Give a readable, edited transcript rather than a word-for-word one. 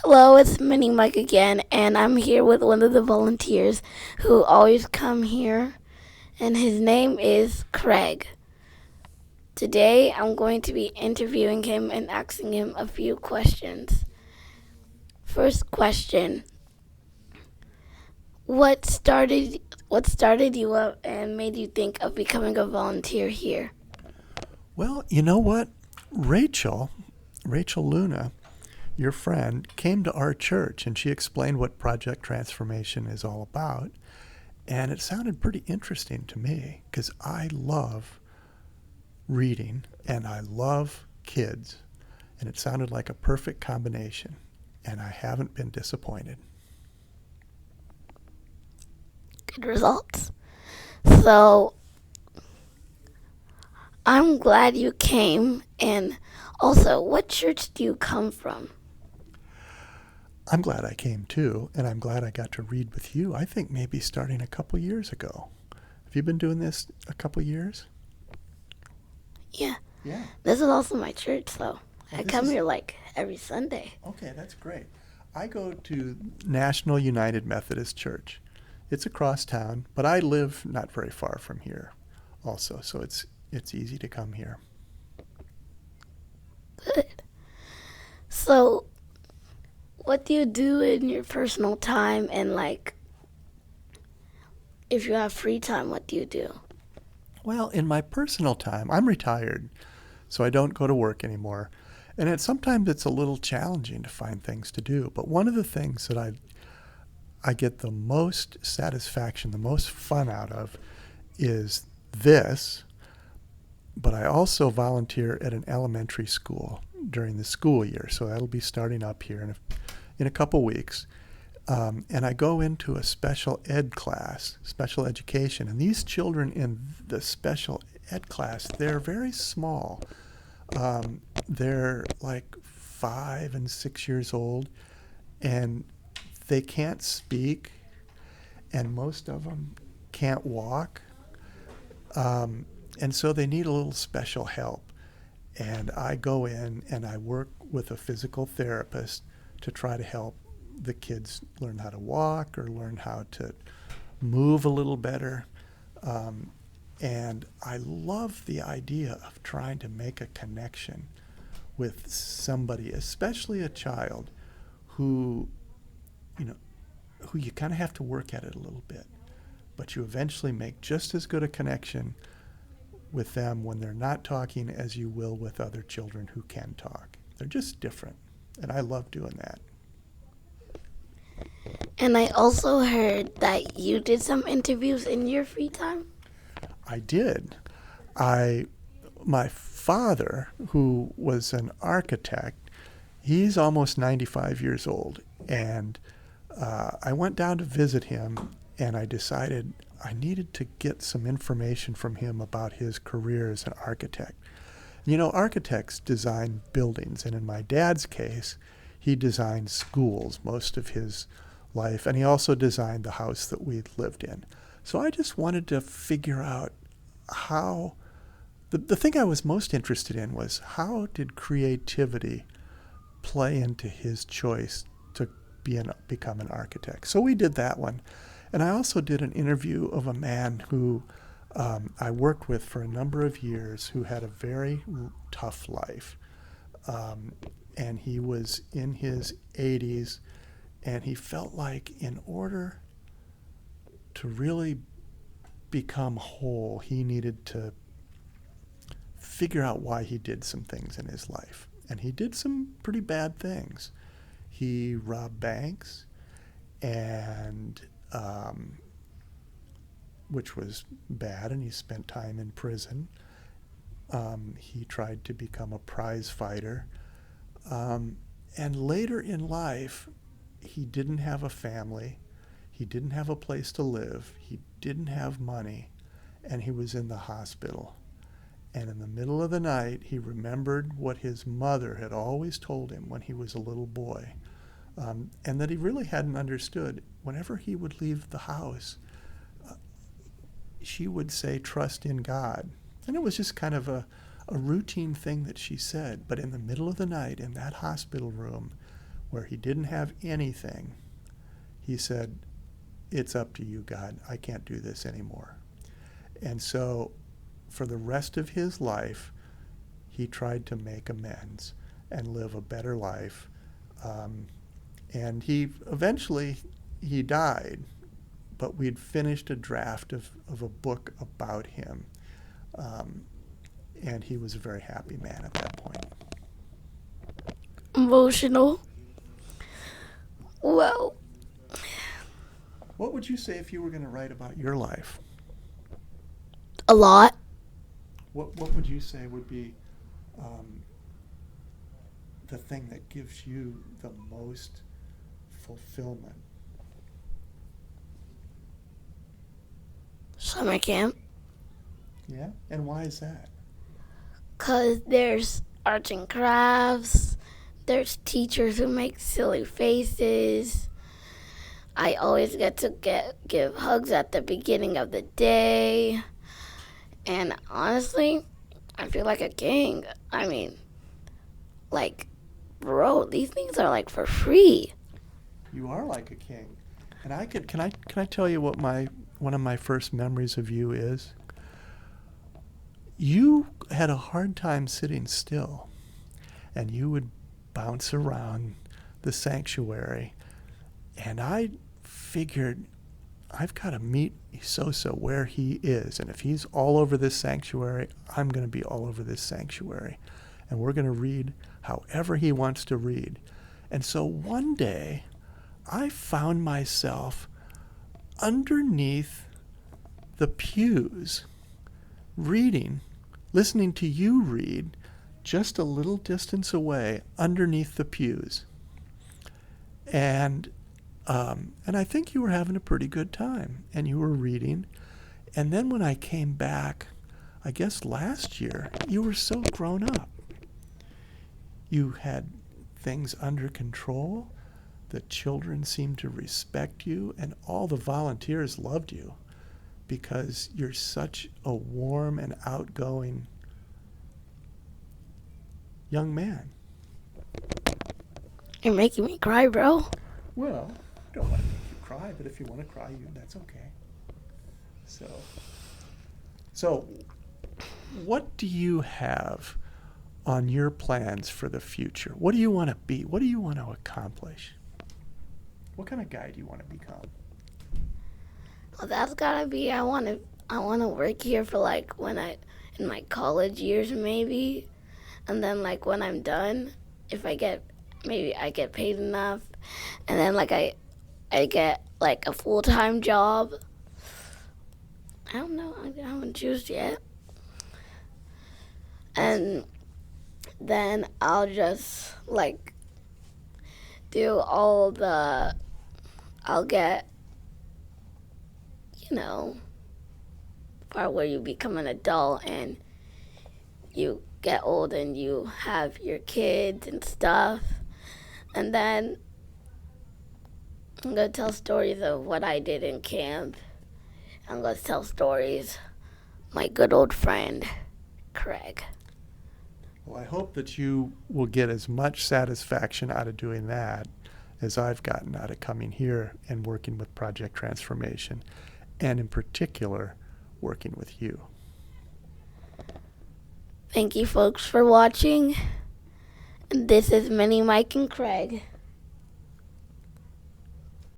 Hello, it's Mini Mike again, and I'm here with one of the volunteers who always come here, and his name is Craig. Today, I'm going to be interviewing him and asking him a few questions. First question: What started you up and made you think of becoming a volunteer here? Well, you know what? Rachel Luna, your friend, came to our church and she explained what Project Transformation is all about. And it sounded pretty interesting to me because I love reading and I love kids. And it sounded like a perfect combination. And I haven't been disappointed. Good results. So, I'm glad you came, and also, what church do you come from? I'm glad I came too, and I'm glad I got to read with you. I think maybe starting a couple years ago. Have you been doing this a couple years? Yeah, Yeah. this is also my church, so Well, I this come is here like every Sunday. okay. That's great. I go to National United Methodist Church. It's across town, but I live not very far from here, also, so it's easy to come here. Good. So, what do you do in your personal time, and like, if you have free time, what do you do? Well, in my personal time, I'm retired, so I don't go to work anymore, and sometimes it's a little challenging to find things to do. But one of the things that I get the most satisfaction, the most fun out of, is this. But I also volunteer at an elementary school during the school year, so that'll be starting up here in a couple weeks. And I go into a special ed class, special education, and these children in the special ed class, they're very small. They're like 5 and 6 years old, and they can't speak, and most of them can't walk. And so they need a little special help. And I go in and I work with a physical therapist to try to help the kids learn how to walk or learn how to move a little better. Um, and I love the idea of trying to make a connection with somebody, especially a child who, you know, who you kind of have to work at it a little bit, but you eventually make just as good a connection with them when they're not talking as you will with other children who can talk. They're just different, and I love doing that. And I also heard that you did some interviews in your free time. I did. I My father, who was an architect, he's almost 95 years old, and I went down to visit him, and I decided I needed to get some information from him about his career as an architect. You know, architects design buildings, and in my dad's case, he designed schools most of his life, and he also designed the house that we lived in. So I just wanted to figure out how the thing I was most interested in was how did creativity play into his choice to become an architect. So we did that one. And I also did an interview of a man who I worked with for a number of years who had a very tough life. Um, and he was in his 80s, and he felt like in order to really become whole, he needed to figure out why he did some things in his life. And he did some pretty bad things. He robbed banks, and which was bad, and he spent time in prison. He tried to become a prize fighter. Um, and later in life, he didn't have a family. He didn't have a place to live. He didn't have money. And he was in the hospital. And in the middle of the night, he remembered what his mother had always told him when he was a little boy, and that he really hadn't understood. Whenever he would leave the house, she would say, "Trust in God." And it was just kind of a routine thing that she said. But in the middle of the night, in that hospital room, where he didn't have anything, he said, "It's up to you, God. I can't do this anymore." And so for the rest of his life, he tried to make amends and live a better life. And he eventually he died, but we'd finished a draft of a book about him. And he was a very happy man at that point. Emotional. Well, What would you say if you were going to write about your life? a lot. What would you say would be the thing that gives you the most fulfillment? Summer camp. Yeah? And why is that? 'Cause there's arts and crafts. There's teachers who make silly faces. I always get to give hugs at the beginning of the day. And honestly, I feel like a king. I mean, like, bro, these things are like for free. You are like a king. And can I tell you what one of my first memories of you is? You had a hard time sitting still, and you would bounce around the sanctuary, and I figured I've got to meet Isosa where he is, and if he's all over this sanctuary, I'm going to be all over this sanctuary, and we're going to read however he wants to read. And so one day I found myself underneath the pews reading, listening to you read, just a little distance away underneath the pews. And I think you were having a pretty good time, and you were reading. And then when I came back, I guess last year, you were so grown up. You had things under control. The children seemed to respect you, and all the volunteers loved you because you're such a warm and outgoing young man. You're making me cry, bro. Well, I don't want to make you cry, but if you want to cry, that's okay. So what do you have on your plans for the future? What do you want to be? What do you want to accomplish? What kind of guy do you want to become? Well, that's gotta be. I wanna work here for like in my college years maybe, and then like when I'm done, if I get paid enough, and then like I get like a full-time job. I don't know. I haven't chosen yet. And then I'll just like do all the. I'll get, part where you become an adult and you get old and you have your kids and stuff. And then I'm going to tell stories of what I did in camp. I'm going to tell stories my good old friend, Craig. Well, I hope that you will get as much satisfaction out of doing that as I've gotten out of coming here and working with Project Transformation, and in particular, working with you. Thank you, folks, for watching. And this is Minnie, Mike, and Craig.